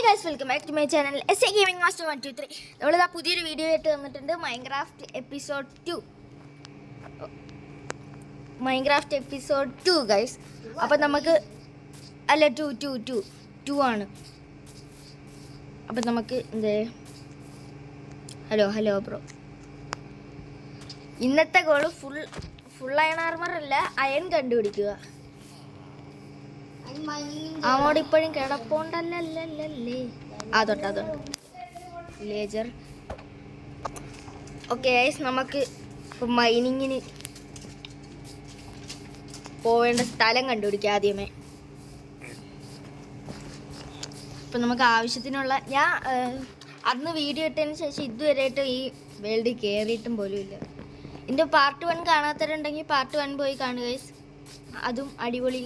Guys welcome back to my channel S A gaming master 123. നമ്മളിതാ പുതിയൊരു video ആയിട്ട് വന്നിട്ടുണ്ട്. Minecraft episode 2 guys. അപ്പം നമുക്ക് അല്ല ടു ആണ്. അപ്പം നമുക്ക് എന്തേ ഹലോ ബ്രോ, ഇന്നത്തെ ഗോള് ഫുൾ അയൺ ആർമർ അല്ല, അയൺ കണ്ടുപിടിക്കുക. അങ്ങോട്ട് ഇപ്പോഴും കിടപ്പുണ്ടല്ലേ. അതുണ്ട് വില്ലേജർ. ഓക്കെ ഗൈസ്, നമുക്ക് ഇപ്പം മൈനിങ്ങിന് പോവേണ്ട സ്ഥലം കണ്ടുപിടിക്കാം ആദ്യമേ. ഇപ്പം നമുക്ക് ആവശ്യത്തിനുള്ള, ഞാൻ അന്ന് വീഡിയോ ഇട്ടതിന് ശേഷം ഇതുവരെയായിട്ടും ഈ വേൾഡിൽ കയറിയിട്ടും പോലും ഇല്ല. ഇതിൻ്റെ പാർട്ട് 1 കാണാത്തവരുണ്ടെങ്കിൽ പാർട്ട് 1 പോയി കാണുക ഗൈസ്. അതും അടിപൊളി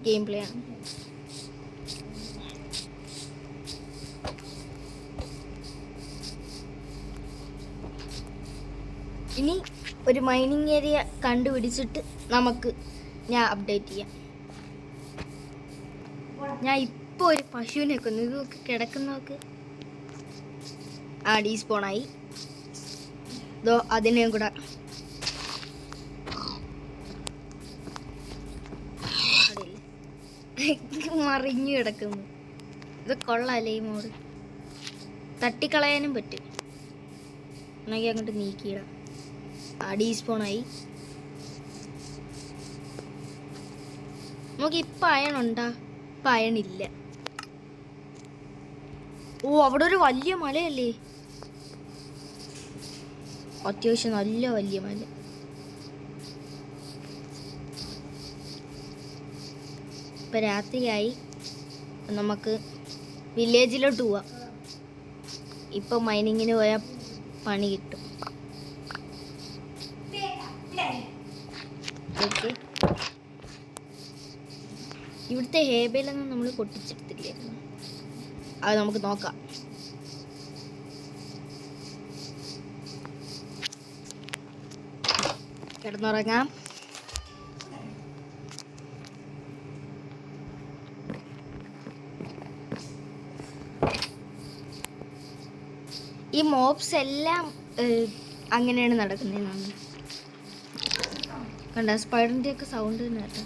ഗെയിം പ്ലേ ആണ്. ഇനി ഒരു മൈനിങ് ഏരിയ കണ്ടുപിടിച്ചിട്ട് ഞാൻ അപ്ഡേറ്റ് ചെയ്യാം. ഞാൻ ഇപ്പോൾ ഒരു പശുവിനെ കൊന്നു. ഇത് നോക്ക്, കിടക്കുന്നോക്ക്. ഡീസ്പോണായി. ഇതോ അതിനെയും കൂടെ മറിഞ്ഞു കിടക്കുന്നു. ഇത് കൊള്ളാല്ലേ ഈ മോഡ്. തട്ടിക്കളയാനും പറ്റും. എന്നെങ്കിൽ അങ്ങോട്ട് നീക്കിയിടാം. ഡീസ്പോണായി. നമുക്ക് ഇപ്പം അയണുണ്ടാ? ഇപ്പം അയണില്ല. അവിടെ ഒരു വലിയ മലയല്ലേ, അത്യാവശ്യം നല്ല വലിയ മല. ഇപ്പം രാത്രിയായി, നമുക്ക് വില്ലേജിലോട്ട് പോവാം. ഇപ്പം മൈനിങ്ങിന് പോയാൽ പണി കിട്ടും. ഓക്കെ, ഇവിടുത്തെ ഹേബയിലൊന്നും നമ്മൾ പൊട്ടിച്ചെടുത്തില്ലായിരുന്നു. അത് നമുക്ക് നോക്കാം. കിടന്നുറങ്ങാം. ഈ മോബ്സ് എല്ലാം അങ്ങനെയാണ് നടക്കുന്നതെന്നാണ്. കണ്ട സ്പൈഡറിൻ്റെ ഒക്കെ സൗണ്ട് തന്നെ കേട്ടോ.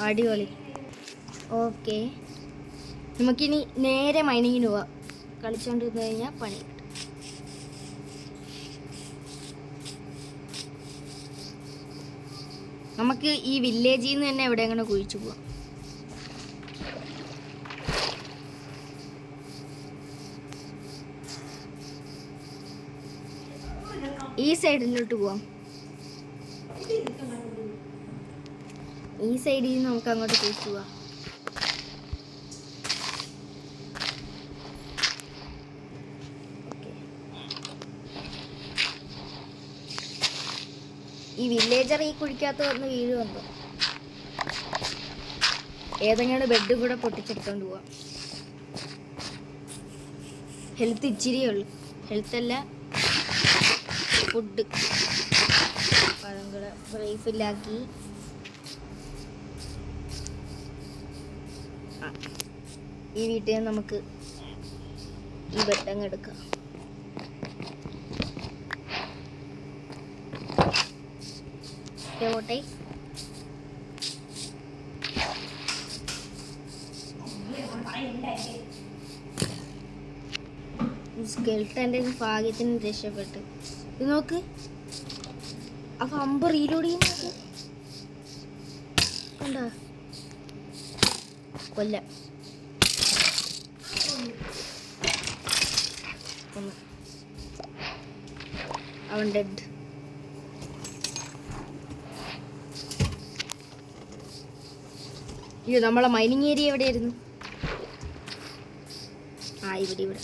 അടിപൊളി. ഓക്കെ, നമുക്കിനി നേരെ മൈനിങ്ങിന് പോവാം. കളിച്ചുകൊണ്ട് നിന്ന് കഴിഞ്ഞാൽ പണി കിട്ടും. നമുക്ക് ഈ വില്ലേജിൽ നിന്ന് തന്നെ എവിടെ അങ്ങനെ കുഴിച്ചു പോവാം. ഈ സൈഡിലോട്ട് പോവാം. ഈ സൈഡിൽ നിന്ന് നമുക്ക് അങ്ങോട്ട് കുഴിച്ചു പോവാം. ഈ വില്ലേജർ ഈ കുഴിക്കകത്ത് വന്ന് വീഴുമെന്തോ. ഏതെങ്കിലും ബെഡും കൂടെ പൊട്ടിച്ചെടുത്തോണ്ട് പോവാം. ഹെൽത്ത് ഇച്ചിരിയേ ഉള്ളു. ഹെൽത്തല്ല, ഫുഡ്. അതും കൂടെ റീഫില്ലാക്കി ഈ വീട്ടിൽ നിന്ന് നമുക്ക് ഈ ബെഡങ്ങ് എടുക്കാം. പോട്ടെ. സ്കെൽട്ടൻ്റെ ഭാഗ്യത്തിന് രക്ഷപ്പെട്ട്. ഇത് നോക്ക്, അപ്പൊ അമ്പ് റീലോഡ് ചെയ്യുന്നത് കണ്ടോ? കൊല്ല അവൻ ഡെഡ്. അയ്യോ, നമ്മളെ മൈനിങ് ഏരിയ എവിടെയായിരുന്നു? ഇവിടെ.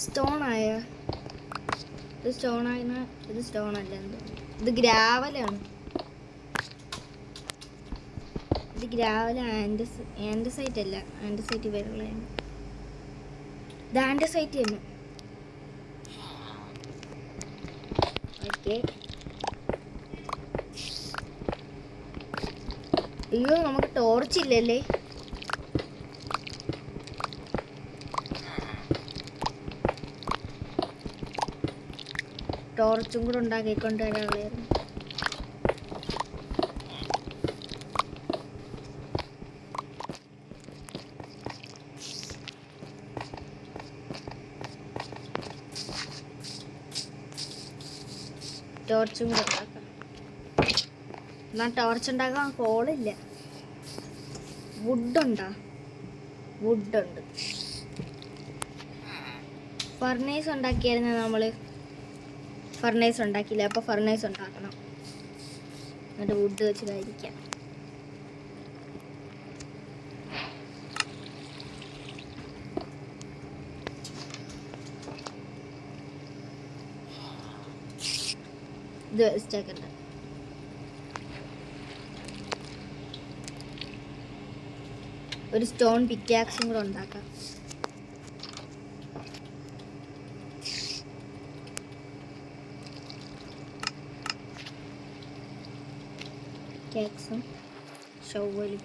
സ്റ്റോൺ ആയ ഇത് സ്റ്റോൺ ആയിരുന്ന ഇത് സ്റ്റോൺ അല്ല, എന്തോ ഇത് ഗ്രാവലാണ്. ഇത് ഗ്രാവൽ ആൻഡസൈറ്റ് അല്ല, ആൻഡസൈറ്റ് വേറെയുള്ളതാണ്. ഇത് ആൻഡസൈറ്റ് തന്നെ. ഓക്കെ, അയ്യോ നമുക്ക് ടോർച്ച് ഇല്ലല്ലേ. ടോർച്ചും കൂടെ ഉണ്ടാക്കിക്കൊണ്ട് വരാനുള്ളായിരുന്നു. ടോർച്ചും കൂടെ ഉണ്ടാക്കാം. എന്നാൽ ടോർച്ച് ഉണ്ടാക്കാൻ കോളില്ല. വുഡുണ്ടോ? വുഡുണ്ട്. ഫർണേസ് ഉണ്ടാക്കിയായിരുന്നു നമ്മൾ. ഫർണേസ് ഉണ്ടാക്കിയില്ല, അപ്പോൾ ഫർണേസ് ഉണ്ടാക്കണം. എന്നിട്ട് വുഡ് വെച്ച് കഴിക്കാം. ഇത് വേസ്റ്റാക്കണ്ട. ഒരു സ്റ്റോൺ പിക്കാക്സും കൂടെ ഉണ്ടാക്കാം. പിക്കാക്സും ഷവലും.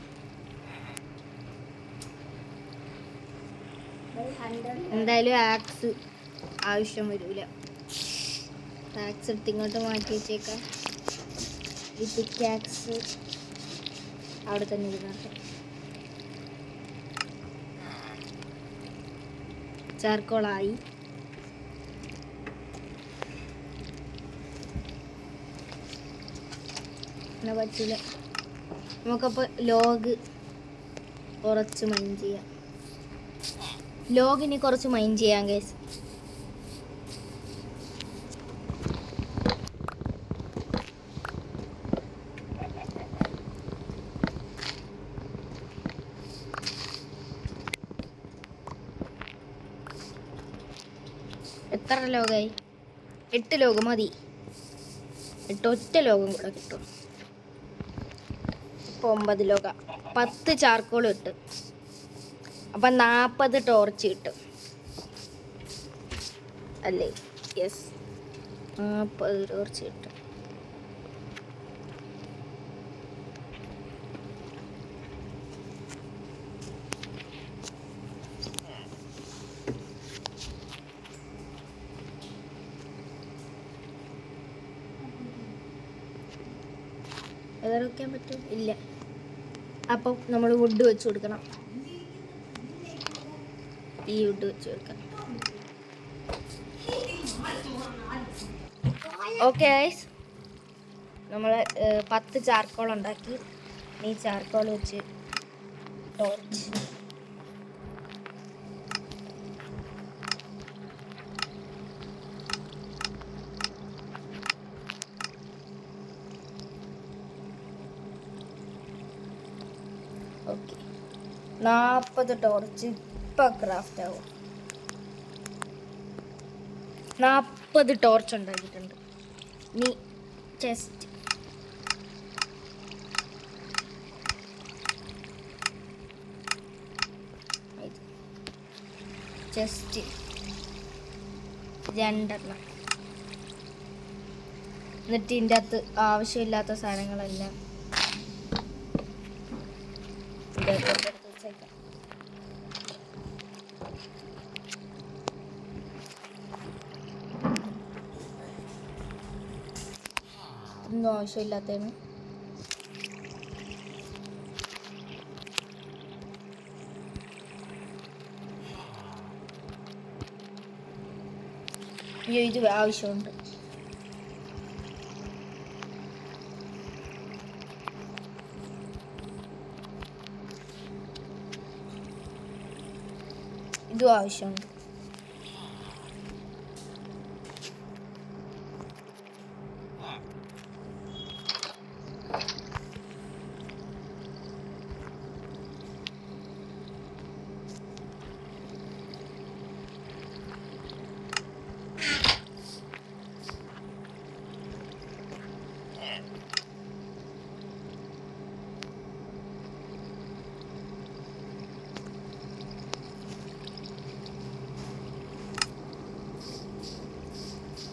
എന്തായാലും ആക്സ് ആവശ്യം വരില്ല. ആക്സ് എടുത്ത് ഇങ്ങോട്ട് മാറ്റി വെച്ചേക്കാം. ഈ പിക്കാക്സ് അവിടെ തന്നെ ഇരുന്നോട്ടെ. ചാർക്കോളായി. അങ്ങനെ പറ്റില്ല. നമുക്കപ്പോൾ ലോഗ് കുറച്ച് മൈൻ ചെയ്യാം. ലോഗിന് കുറച്ച് മൈൻ ചെയ്യാം ഗൈസ്. എത്ര ലോഗായി? 8 ലോഗ് മതി. 8 ഒറ്റ ലോഗും കൂടെ കിട്ടും. ഇപ്പോൾ 9 ലോഗ. 10 ചാർക്കോൾ കിട്ടും. അപ്പം 40 ടോർച്ച് കിട്ടും അല്ലേ? യെസ്, 40 ടോർച്ച് കിട്ടും. വെതർ വയ്ക്കാൻ പറ്റും? ഇല്ല. അപ്പം നമ്മൾ വുഡ് വെച്ച് കൊടുക്കണം. ഈ വുഡ് വെച്ച് കൊടുക്കണം. ഓക്കെ ഗൈസ്, നമ്മൾ 10 ചാർക്കോൾ ഉണ്ടാക്കി. ഈ ചാർക്കോൾ വെച്ച് ടോർച്ച്. ഓക്കെ, 40 ടോർച്ച് ഇപ്പം ക്രാഫ്റ്റ് ആവും. 40 ടോർച്ച് ഉണ്ടാക്കിയിട്ടുണ്ട്. ഇനി ചെസ്റ്റ്. ചെസ്റ്റ് 2. എന്നിട്ട് ഇതിൻ്റെ അകത്ത് ആവശ്യമില്ലാത്ത സാധനങ്ങളെല്ലാം എടുത്ത് വെച്ചേക്കാം. ഒന്നും ആവശ്യമില്ലാത്തതാണ്. ഇത് ആവശ്യമുണ്ട്. ഇതും ആവശ്യമുണ്ട്.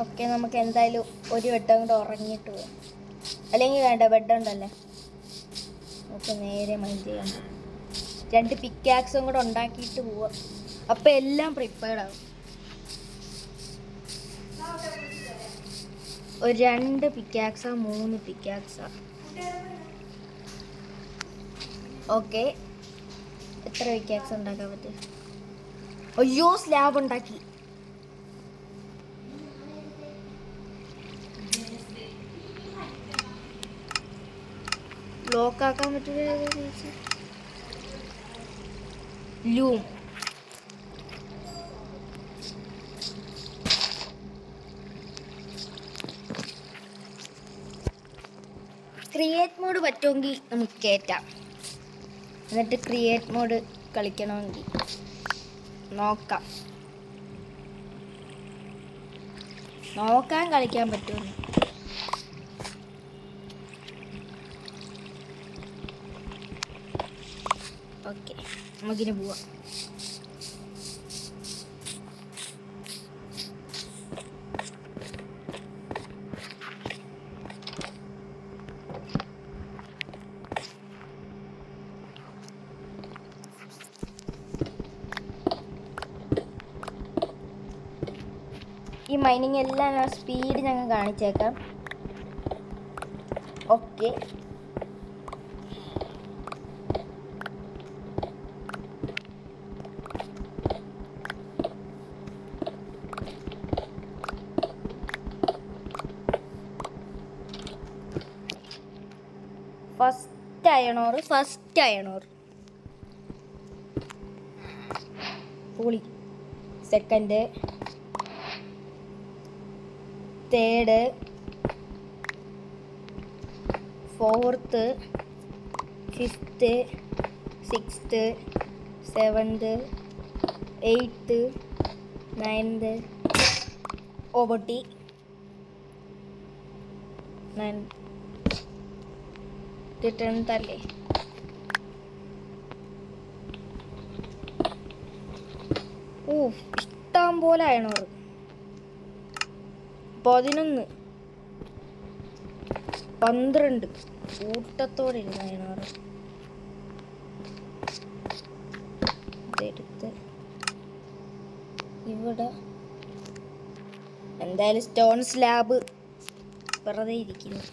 ഓക്കെ, നമുക്ക് എന്തായാലും ഒരു വട്ടം കൂടെ ഉറങ്ങിയിട്ട് പോകാം. അല്ലെങ്കിൽ വേണ്ട, ബെഡ് ഉണ്ടല്ലേ, നമുക്ക് നേരെ മൈൻഡ് ചെയ്യാൻ പോകാം. 2 പിക്കാക്സും കൂടെ ഉണ്ടാക്കിയിട്ട് പോവാം. അപ്പം എല്ലാം പ്രിപ്പയർഡ് ആവും. ഒരു 2 പിക്കാക്സാ 3 പിക്കാക്സാ? ഓക്കെ, എത്ര പിക്കാക്സ് ഉണ്ടാക്കാൻ പറ്റും? അയ്യോ, സ്ലാബ് ഉണ്ടാക്കി. ലോക്കാക്കാൻ പറ്റില്ല. ലൂം ക്രിയേറ്റ് മോഡ് പറ്റുമെങ്കിൽ നമുക്ക് കയറ്റാം. എന്നിട്ട് ക്രിയേറ്റ് മോഡ് കളിക്കണമെങ്കിൽ നോക്കാൻ കളിക്കാൻ പറ്റുമെന്ന്. ഓക്കെ, നമുക്കിനി പോവാം. ഈ മൈനിങ് എല്ലാം സ്പീഡ് ഞങ്ങൾ കാണിച്ചേക്കാം. ഓക്കെ, ഫസ്റ്റ് അയണോർ പൊളി. Second, third, fourth, fifth, sixth, seventh, eighth, ninth. പൊട്ടി 9 10th അല്ലേ? ഇഷ്ടം പോലെ അയണോർ. 11, 12 കൂട്ടത്തോടെ ഇരുന്ന് അയണോർ. ഇതെടുത്ത് ഇവിടെ എന്തായാലും സ്റ്റോൺ സ്ലാബ് വെറുതെ ഇരിക്കുന്നു.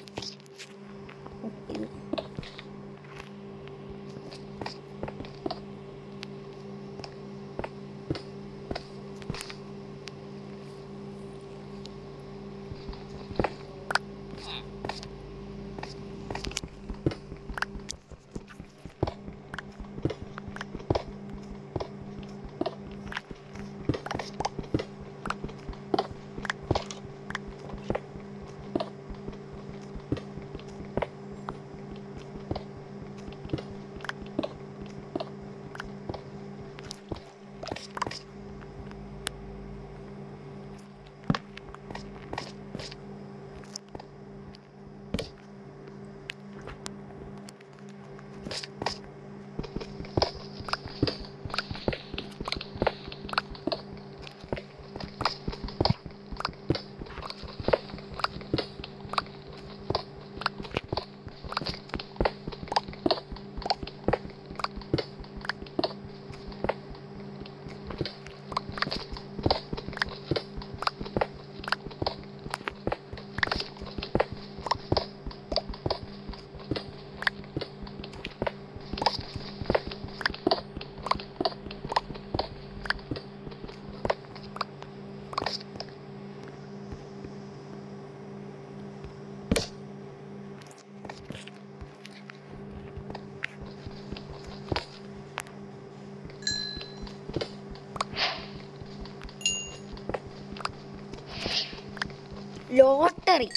ലോട്ടറി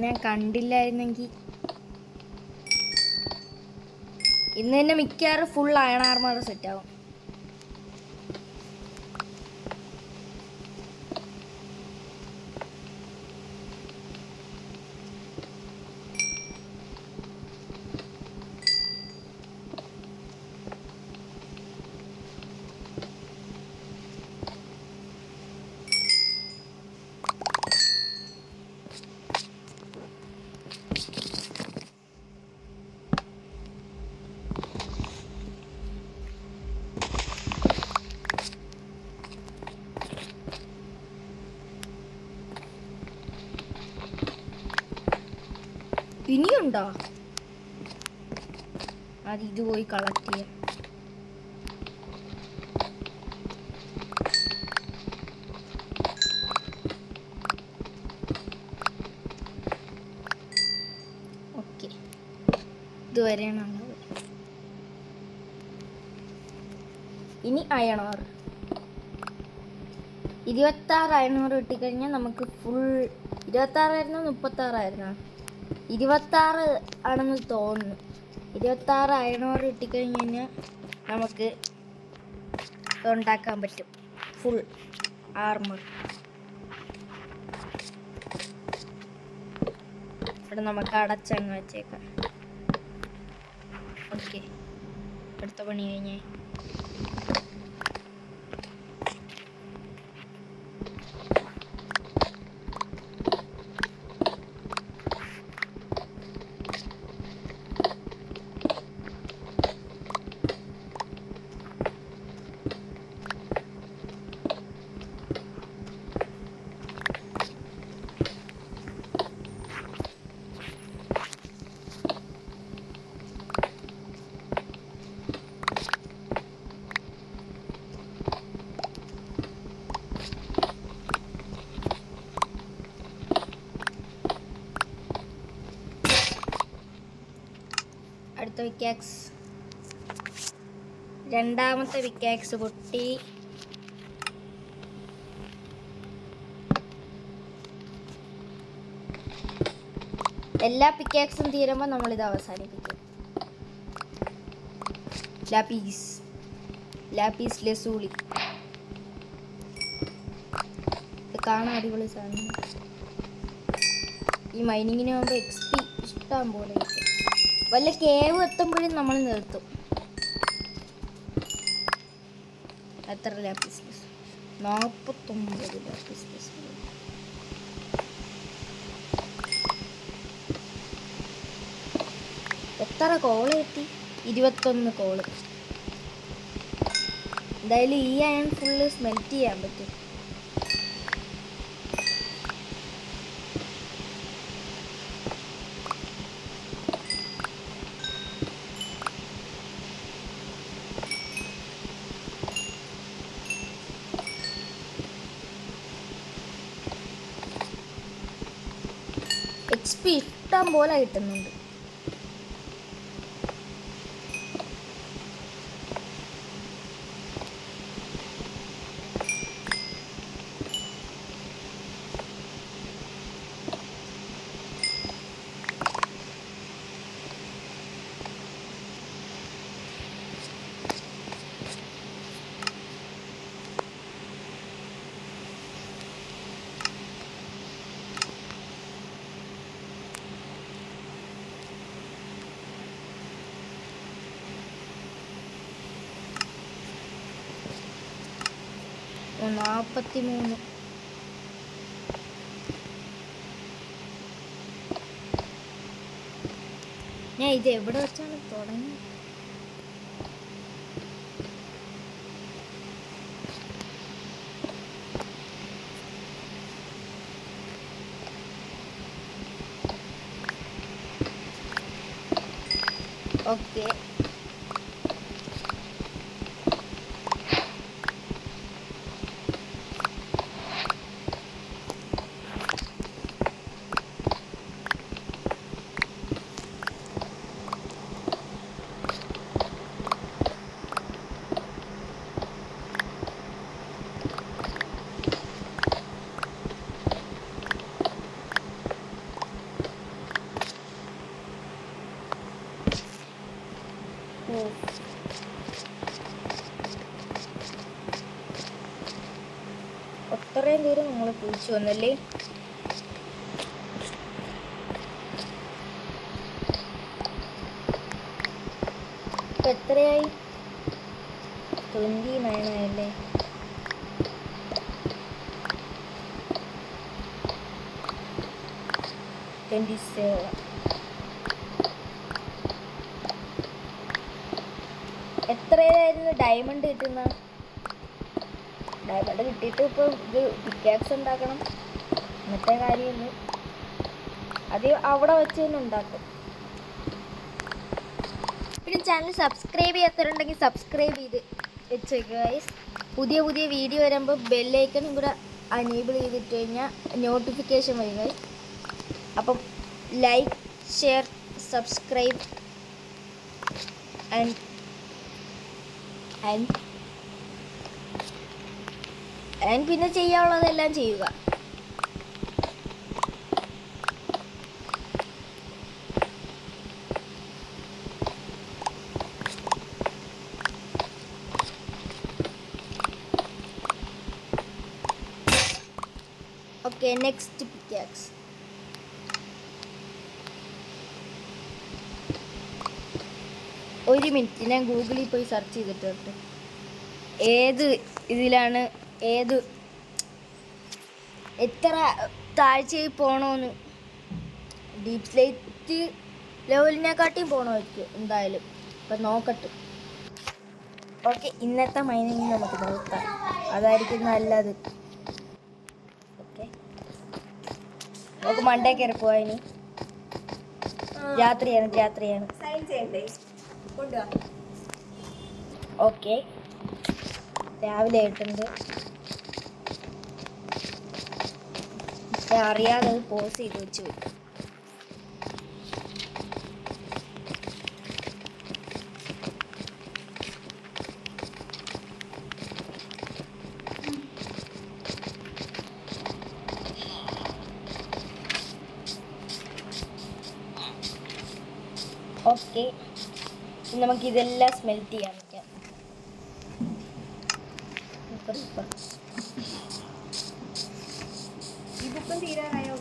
ഞാൻ കണ്ടില്ലായിരുന്നെങ്കിൽ ഇന്ന് തന്നെ മിക്കവാറും ഫുൾ അയൺ ആർമർ സെറ്റ് ആവും. ഇനിയുണ്ടോ? അത് ഇത് പോയി കളക്ട് ചെയ്യാം. ഓക്കെ, ഇതുവരെയാണുള്ളത്. ഇനി അയണോർ 26 അയണോർ കിട്ടിക്കഴിഞ്ഞാൽ നമുക്ക് ഫുൾ 26 36 26 ആണെന്ന് തോന്നുന്നു. 26 അയണോർ കിട്ടിക്കഴിഞ്ഞ് കഴിഞ്ഞാൽ നമുക്ക് ഉണ്ടാക്കാൻ പറ്റും ഫുൾ ആർമർ. ഇവിടെ നമുക്ക് അടച്ചങ്ങ് വെച്ചേക്കാം. ഓക്കെ, അടുത്ത പണി കഴിഞ്ഞേ. അടുത്ത പിക്കാക്സ്, രണ്ടാമത്തെ പിക്കാക്സ് പൊട്ടി. എല്ലാ പിക്കാക്സും തീരുമ്പോൾ നമ്മളിത് അവസാനിപ്പിക്കും. ലാപ്പീസ് ലസൂളി, ഇത് കാണാൻ അടിപൊളി സാധനം. ഈ മൈനിങ്ങിന് പോകുമ്പോൾ XP ഇഷ്ടം പോലെ കിട്ടും. വല്ല കേവ് എത്തുമ്പോഴും നമ്മൾ നിർത്തും. എത്ര ലാപ്പീസ് ലസൂളി? 49 ലാപ്പീസ് ലസൂളി. എത്ര കോള് കിട്ടി? 21 കോള്. എന്തായാലും ഈ അയൺ ഫുള്ള് സ്മെൽറ്റ് ചെയ്യാൻ പറ്റും. XP ഇഷ്ടം പോലെ കിട്ടുന്നുണ്ട്. ഓ, 43. ഞാൻ ഇത് എവിടെ വെച്ചാണ് തുടങ്ങി? ഓക്കെ, അത്രയും ദൂരം നമ്മൾ കുളിച്ചു വന്നല്ലേ. ഇപ്പം എത്രയായി? 29 ആയല്ലേ. എത്രയായിരുന്നു ഡയമണ്ട് കിട്ടുന്ന? ഡയമണ്ട് കിട്ടിയിട്ട് ഇപ്പോൾ ഇത് പിക്കാക്സ് ഉണ്ടാക്കണം, ഇന്നത്തെ കാര്യമുള്ളൂ. അത് അവിടെ വെച്ച് തന്നെ ഉണ്ടാക്കും. പിന്നെ ചാനൽ സബ്സ്ക്രൈബ് ചെയ്യാത്തവരുണ്ടെങ്കിൽ സബ്സ്ക്രൈബ് ചെയ്ത് വെച്ചേക്കുക ഗൈസ്. പുതിയ പുതിയ വീഡിയോ വരുമ്പോൾ ബെല്ലൈക്കണും കൂടെ അനേബിൾ ചെയ്തിട്ട് കഴിഞ്ഞാൽ നോട്ടിഫിക്കേഷൻ വരും ഗൈസ്. അപ്പം ലൈക്ക്, ഷെയർ, സബ്സ്ക്രൈബ് ആൻഡ് പിന്നെ ചെയ്യാനുള്ളതെല്ലാം ചെയ്യുക. Okay, next pickaxe. ഒരു മിനിറ്റ്, ഞാൻ ഗൂഗിളിൽ പോയി സെർച്ച് ചെയ്തിട്ട് ഏത് ഇതിലാണ് എത്ര താഴ്ചയിൽ പോകണമെന്ന്. ഡീപ് സ്ലേറ്റ് ലെവലിനെക്കാട്ടിയും പോകണമായിരിക്കും എന്തായാലും. അപ്പം നോക്കട്ടെ. ഓക്കെ, ഇന്നത്തെ മൈനിങ് നമുക്ക് നിർത്താം, അതായിരിക്കും നല്ലത്. ഓക്കെ, നമുക്ക് മണ്ടേ കയറി പോവാ. ഇനി രാത്രിയാണ്. ഓക്കെ, രാവിലെ ആയിട്ടുണ്ട്. ഞാൻ അറിയാതെ പോസ് ചെയ്ത് വെച്ച് പോയി. ഓക്കെ, നമുക്കിതെല്ലാം സ്മെൽറ്റ് ചെയ്യാൻ പറ്റാം. ഈ ബുക്കും തീരാനായോ?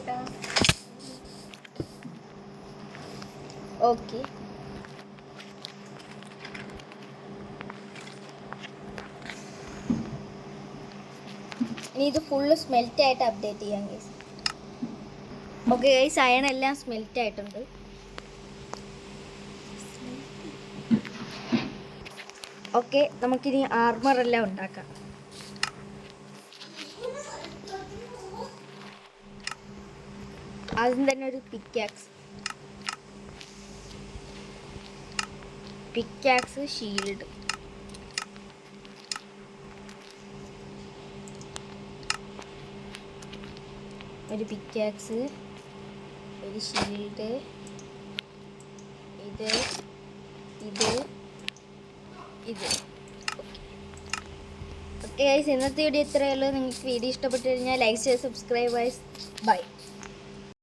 ഓക്കെ, ഇനി ഇത് ഫുള്ള് സ്മെൽറ്റ് ആയിട്ട് അപ്ഡേറ്റ് ചെയ്യാം ഗൈസ്. ഓക്കെ ഗൈസ്, അയൺ എല്ലാം സ്മെൽറ്റ് ആയിട്ടുണ്ട്. ഓക്കെ, നമുക്കിനി ആർമർ എല്ലാം ഉണ്ടാക്കാം. ആദ്യം തന്നെ ഒരു പിക്കാക്സ്, ഷീൽഡ്. ഒരു പിക്കാക്സ്, ഒരു ഷീൽഡ്, ഇത്. ഓക്കെ ഗൈസ്, ഇന്നത്തെ വീഡിയോ ഇത്രയേ ഉള്ളൂ. നിങ്ങൾക്ക് വീഡിയോ ഇഷ്ടപ്പെട്ടു കഴിഞ്ഞാൽ ലൈക്ക്, ഷെയർ, സബ്സ്ക്രൈബ്. ബൈ.